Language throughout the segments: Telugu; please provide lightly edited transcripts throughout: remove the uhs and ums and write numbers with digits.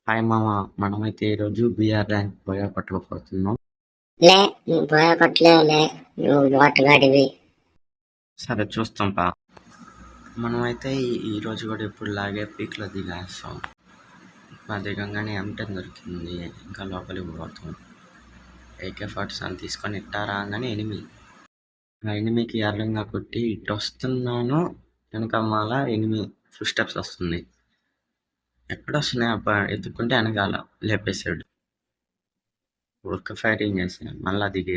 హాయ్ మామ, మనమైతే ఈరోజు బీఆర్ ర్యాంక్ పోయా పట్టుకుపోతున్నాం. లే నువ్వు భయపడలేవులే, నువ్వు వాటగాడివి. సరే చూస్తాం పా. మనమైతే ఈరోజు కూడా ఇప్పుడు లాగే పీక్లో దిగేస్తాం. మా దిగంగానే M10 దొరికింది, ఇంకా లోపలికి పోతాం. AK-47 తీసుకొని ఇట్టా రాగానే ఆ ఎనిమికి ఎర్రంగా కొట్టి ఇటు వస్తున్నాను. వెనకమ్మాల ఎనిమి ఫుల్ స్టెప్స్ వస్తుంది. ఎక్కడ వస్తున్నాయి అబ్బా ఎత్తుక్కుంటే వెనకాల లేపేసాడు. ఒక్క ఫైరింగ్ చేసాను, మళ్ళా దిగి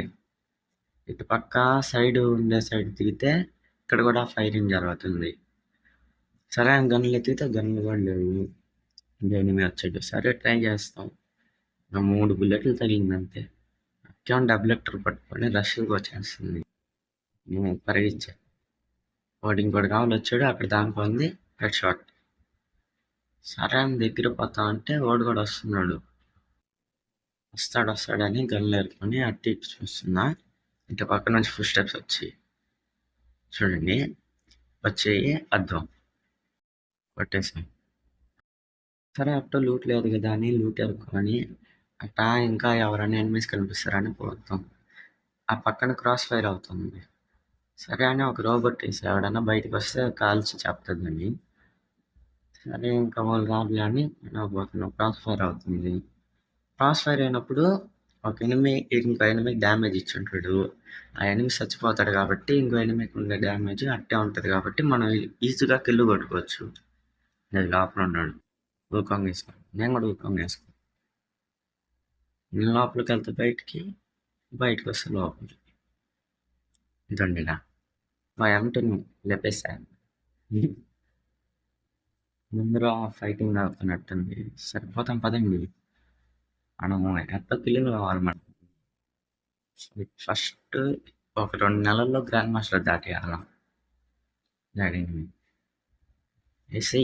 ఇటు పక్క సైడ్ ఉండే సైడ్ దిగితే ఇక్కడ కూడా ఫైరింగ్ జరుగుతుంది. సరే అని గన్నులు ఎత్తితే గన్నులు కూడా లేవు. ఎనిమిది వచ్చాడు. సరే ట్రై చేస్తాం. 3 బుల్లెట్లు తగిలిందంతే. అక్కేమో డబుల్ ఎక్టర్ పట్టుకొని రష్కి వచ్చేస్తుంది. నేను పరిగించా. వాడు ఇంకోటి కావాలి వచ్చాడు, అక్కడ దానిపోయింది హెడ్ షాట్. సరే అని దగ్గర పోతా అంటే వాడు కూడా వస్తున్నాడు. వస్తాడని గన్నులు ఏరుకొని అట్టి ఇటు చూస్తున్నా. ఇటు పక్క నుంచి ఫుల్ స్టెప్స్ వచ్చి చూడండి వచ్చేయి అద్దం కొట్టేసాం. సరే అట్టో లూట్ లేదు కదా అని లూట్ ఎరుకొని అట్టా ఇంకా ఎవరైనా ఎనిమిస్ కనిపిస్తారని పోతాం. ఆ పక్కన క్రాస్ ఫైర్ అవుతుంది. సరే అని ఒక రోబోట్ వేసి ఎవడన్నా బయటకు వస్తే కాల్చి చెప్తుందని. సరే ఇంకా వాళ్ళు రాబులే అని పోతున్నాం. క్రాస్ ఫైర్ అవుతుంది. క్రాస్ ఫైర్ అయినప్పుడు ఒక ఇంకో ఎనిమికి డ్యామేజ్ ఇచ్చుంటాడు. ఆ ఎనిమి చచ్చిపోతాడు కాబట్టి ఇంకో ఎనిమికి ఉండే డ్యామేజ్ అట్టే ఉంటుంది కాబట్టి మనం ఈజీగా కిల్లు కొట్టుకోవచ్చు. నేను లోపల ఉన్నాడు, ఊకంగా వేసుకోండి. నేను కూడా ఊకంగా వేసుకో. నేను లోపలికి వెళ్తే బయటకు వస్తే లోపలికి ఇదండిలా మా M10 లేపేసాను. ముందర ఫైటింగ్ అవుతున్నట్టుంది. సరిపోతాం పదండి. మనము ఎంత కిల్లు కావాలి మనం. ఫస్ట్ ఒక 2 నెలల్లో గ్రాండ్ మాస్టర్ దాటేయాల. దాడింది వేసి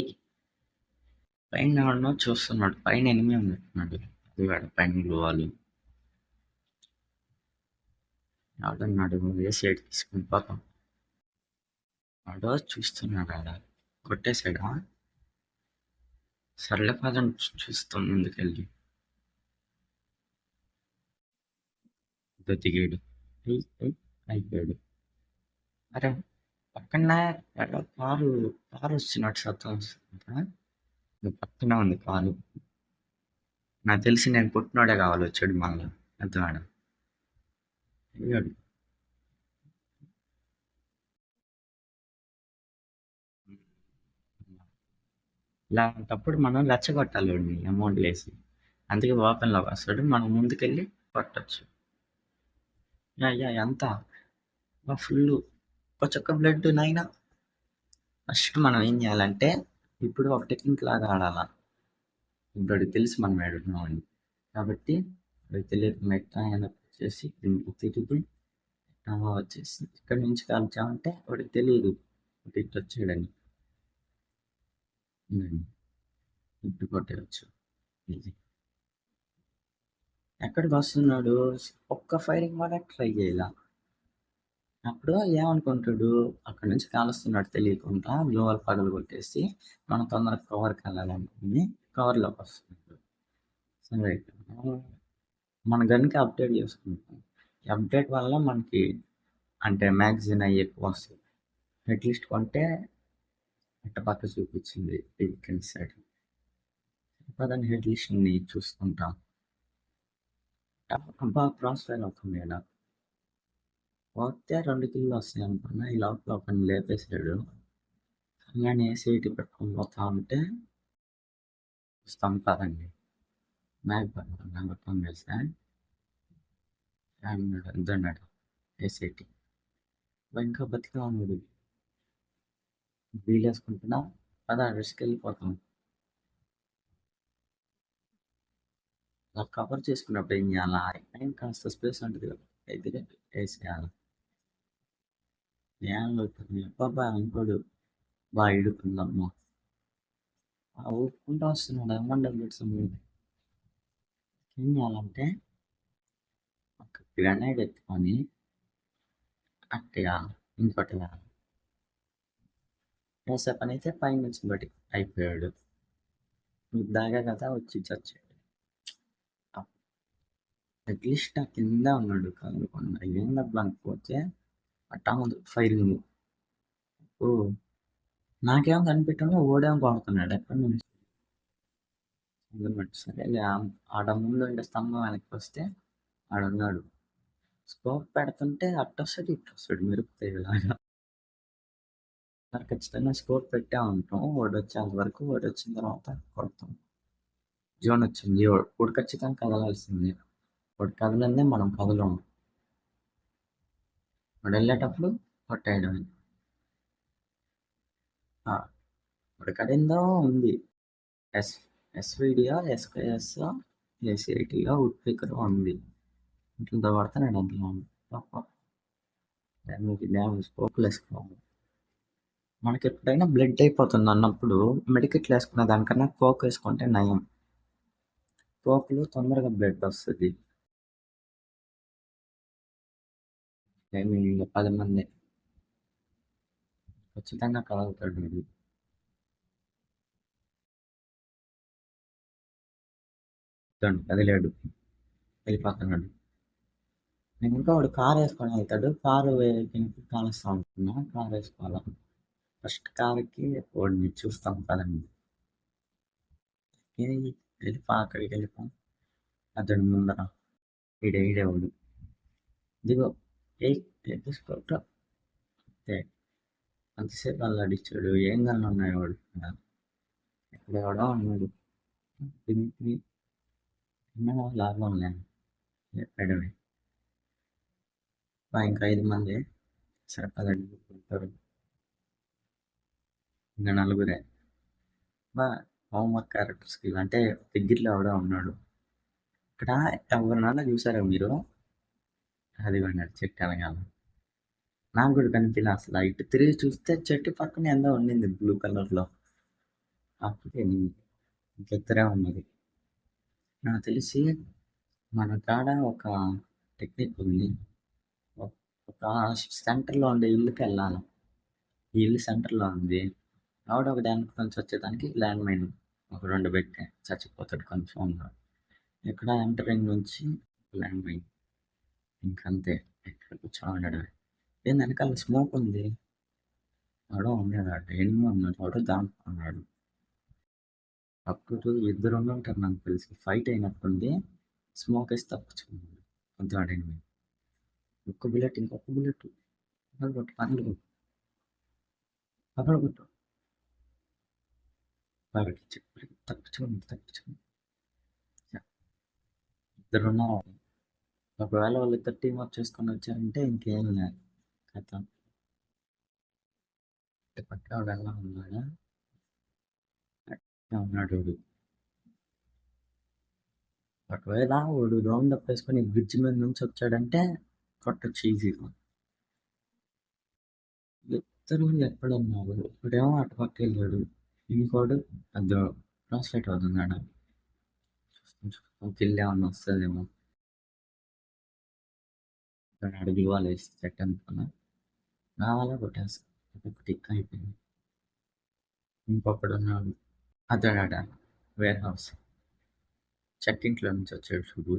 పైన ఎవడనో చూస్తున్నాడు. పైన ఎనిమి ఉన్నట్టున్నాడు. అది వాడు పైన వాళ్ళు ఎవడన్నాడు వేసి ఎటు తీసుకుని పోతాం. వాడు చూస్తున్నాడు. ఆడ కొట్టేసాడా? సర్లే పదం చూస్తాం ముందుకెళ్ళి. దిగాడు అయిపోయాడు. అరే పక్కన కారు వచ్చినట్టు శబ్దం వస్తుంది. పక్కన ఉంది కారు. నాకు తెలిసి నేను పుట్టినోడే కావాలి వచ్చాడు మళ్ళీ పెద్దవాడు. ఇలాంటప్పుడు మనం రెచ్చగొట్టాలి వాడిని అమౌంట్ వేసి. అందుకే ఓపెన్లోకి వస్తాడు, మనం ముందుకెళ్ళి కొట్టచ్చు. ఎంత ఫుల్ ఒక బ్లడ్ నైనా. ఫస్ట్ మనం ఏం చేయాలంటే ఇప్పుడు ఒక టెక్నిక్ లాగా ఆడాల. ఇప్పుడు తెలిసి మనం ఏడున్నామని కాబట్టి అది తెలియదు. మెట్టా వచ్చేసి తిరిగి వచ్చేసి ఇక్కడ నుంచి కాల్చామంటే వాడికి తెలియదు ఇటు వచ్చాడని. ఇటు కొట్టేయచ్చు. ఇది ఎక్కడికి వస్తున్నాడు? ఒక్క ఫైరింగ్ కూడా ట్రై చేయాల. అప్పుడు ఏమనుకుంటాడు, అక్కడ నుంచి కాలుస్తున్నాడు తెలియకుండా గ్లోవల్ పగలు కొట్టేసి మనం తొందరగా కవర్కి వెళ్ళాలనుకుని కవర్లోకి వస్తున్నాడు. సరే మన గన్కి అప్డేట్ చేసుకుంటాం. ఈ అప్డేట్ వల్ల మనకి అంటే మ్యాగజైన్ అయ్యి ఎక్కువ వస్తుంది. అట్లీస్ట్ కొంటే అట్ట పక్క చూపించింది సైడ్. దాన్ని హెడ్ లిస్ట్ని చూసుకుంటాం. బాగా క్రాస్ ఫైర్ అవుతుంది కదా. పోతే 2 కిల్లు వస్తాయి అనుకున్నా. ఈ లోపల ఒకరిని లేపేసాడు. కానీ సీటీ పెట్టుకొని పోతా ఉంటే చూస్తాం కదండి. మ్యాగ్ పెట్టుకొని వేసా ఇద్దన్నాడు ఏసీటీ. ఇంకా బతిగా ఉన్నాడు. వీలేసుకుంటున్నా పదా రిస్క్ వెళ్ళిపోతాం. అలా కవర్ చేసుకున్నప్పుడు ఏం చేయాలా? ఆయన కాస్త స్పేస్ ఉంటుంది కదా, అయితే వేసేయాలి. ఏం బాబా ఇంకోడు బాగా ఇడుకుందమ్మా. ఊపుకుంటూ వస్తున్నాడు. ఏమండదు ఏం చేయాలంటే ఒక గ్రనైడ్ ఎత్తుకొని అట్టగా ఇంకోటి వేసే పని అయితే పైన నుంచి బట్టి అయిపోయాడు. దాగా కదా వచ్చి చచ్చాడు. అట్లీస్ట్ ఆ కింద ఉన్నాడు కాకుండా ఏందబ్బా అనుకోతే అట్టా ఫైరింగ్. ఓ నాకేమో కనిపెట్టాను ఓడేమో కొడుతున్నాడు ఎక్కడి నుంచి సరే ఆడ ముందు ఉండే స్తంభం వెనక్కి వస్తే ఆడున్నాడు. స్కోప్ పెడుతుంటే అట్టొస్తాడు ఇట్టొస్తాడు మెరుపుతాయిలాగా. మరి ఖచ్చితంగా స్కోప్ పెట్టే ఉంటాం. వాడు వచ్చేంత వరకు వాడు వచ్చిన తర్వాత కొడతాం. జోన్ వచ్చింది వాడు ఖచ్చితంగా కదలాల్సిందే. వాడు కదలందే మనం కదలము. వాడు వెళ్ళేటప్పుడు కొట్టేయడమే. వాడు కడిందో ఉంది ఎస్విడియో ఎస్కేఎస్ ఏసీఐటీలో వుడ్ పికర్ ఉంది. ఇంట్లో పడితే నేను అందులో డ్యామేజ్ స్కోప్లు వేసుకోవాలి. మనకి ఎప్పుడైనా బ్లడ్ అయిపోతుంది అన్నప్పుడు మెడికెట్లు వేసుకునే దానికన్నా కోక్ వేసుకుంటే నయం. కోక్లో తొందరగా బ్లడ్ వస్తుంది. మేము 10 మంది ఖచ్చితంగా కలుగుతాడు వీడు. కదిలాడు వెళ్ళిపోతున్నాడు. నేను ఇంకా వాడు కారు వేసుకొని వెళ్తాడు. కారు కాలుస్తా ఉంటున్నా. కారు వేసుకోవాలా ఫస్ట్ కార్కి వాడిని చూస్తాం కదండి. వెళ్ళిపో అక్కడికి వెళ్ళిపో. అతడు ముందర ఈడేవాడు దిగో తీసుకోవటం అంతే. అంతసేపు అలా అడిచాడు. ఏం గన్లు ఉన్నాయి వాడు ఇక్కడ ఎవడో ఉన్నాడు. లాభం లేదు చెప్పాడు. ఇంకా 5 మంది సరిపదండి ఉంటారు. ఇంకా 4 హోంవర్క్ క్యారెక్టర్స్కి అంటే దగ్గరలో ఎవడో ఉన్నాడు. ఇక్కడ ఎవరినన్నా చూసారా మీరు? అది అన్నాడు చెట్టు అనగాల. నాకు కూడా కనిపించలే అసలు. ఇటు తిరిగి చూస్తే చెట్టు పక్కన ఎంతో ఉండింది బ్లూ కలర్లో. అప్పుడే ఇంకెత్తరే ఉన్నది. నాకు తెలిసి మన కాడ ఒక టెక్నిక్ ఉంది. ఒక సెంటర్లో ఉండే ఇల్లుకి వెళ్ళాలి. ఈ ఇల్లు సెంటర్లో ఉంది. ఆవిడ ఒక డ్యామ్ నుంచి వచ్చేదానికి ల్యాండ్ మైన్ ఒక 2 పెట్టే చచ్చిపోతాడు కన్ఫామ్గా. ఇక్కడ ఎంటరింగ్ నుంచి ల్యాండ్ మైన్ ఇంకంతే. ఎక్కడ కూర్చోన్నాడు. ఏంది వెనకాల స్మోక్ ఉంది. ఆడో ఉన్నాడు. ఎన్నో ఉన్నాడు. ఆడో దాంట్లో అప్పుడు 2 ఉంటారు నాకు తెలిసి. ఫైట్ అయినట్టుంది. స్మోక్ వేసి తప్పించుకున్నాడు. కొంత ఆడండి. ఇంకొక బుల్లెట్ కొట్టు పనులు కొట్టు తప్పించుకోండి 2 ఉన్నారు. ఒకవేళ వాళ్ళు ఇద్దరు టీం అప్ చేసుకొని వచ్చారంటే ఇంకేం లేదు కథ. పక్క వాడు ఎలా ఉన్నాడా ఉన్నాడు. ఒకవేళ వాడు రౌండ్ అప్ వేసుకొని బ్రిడ్జ్ మీద నుంచి వచ్చాడంటే కొట్టచ్చు ఈజీగా. ఇద్దరు ఎక్కడున్నారు? ఇప్పుడేమో అటు పక్క వెళ్ళాడు. ఇంకోడు అది క్రాస్ ఫైట్ అవుతున్నాడు. కిల్ ఏమన్నా వస్తుందేమో. అడుగులు వాళ్ళు వేసి చెట్టు అనుకున్నా కావాలా కొట్టేస్తా. ఒకటి అయిపోయింది. ఇంకొకడు ఉన్నాడు. అతడాడ వేర్ హౌస్ చెక్కింట్లో నుంచి వచ్చాడు చూడు.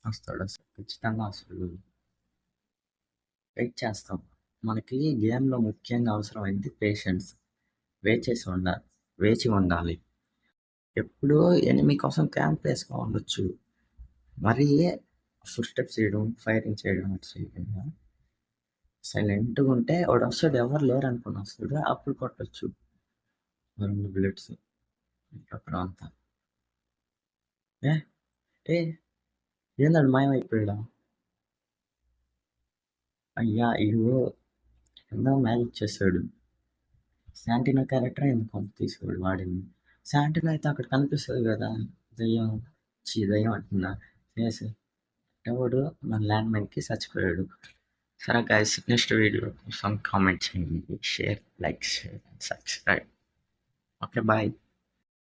వస్తాడు ఖచ్చితంగా వస్తాడు. వెయిట్ చేస్తాం. మనకి గేమ్లో ముఖ్యంగా అవసరమైంది పేషెన్స్. వేచి ఉండాలి. ఎప్పుడూ ఎనిమి కోసం క్యాంప్ వేసుకోవచ్చు. మరీ ఫుడ్ స్టెప్స్ చేయడం ఫైరింగ్ చేయడం చేయకుండా సైలెంట్గా ఉంటే వాడు వస్తాడు. ఎవరు లేరు అనుకుని వస్తాడు. అప్పుడు కొట్టచ్చు 2 బుల్లెట్స్ అప్పుడు అంతా. ఏందాడు మాయమైపోయాడా? అయ్యా ఇడు ఎంతో మ్యాజిక్ చేశాడు. శాంటినో క్యారెక్టర్ ఎందుకు తీసుకోడు వాడింది. శాంటినో అయితే అక్కడ కనిపిస్తుంది కదా దయ్యం. దయ్యం అంటున్నా చేసి ఎవడు మన ల్యాండ్ మైన్కి చచ్చిపోయాడు. సరే గైస్, నెక్స్ట్ వీడియో కోసం కామెంట్ చేయండి, share, like, share, subscribe. Okay bye.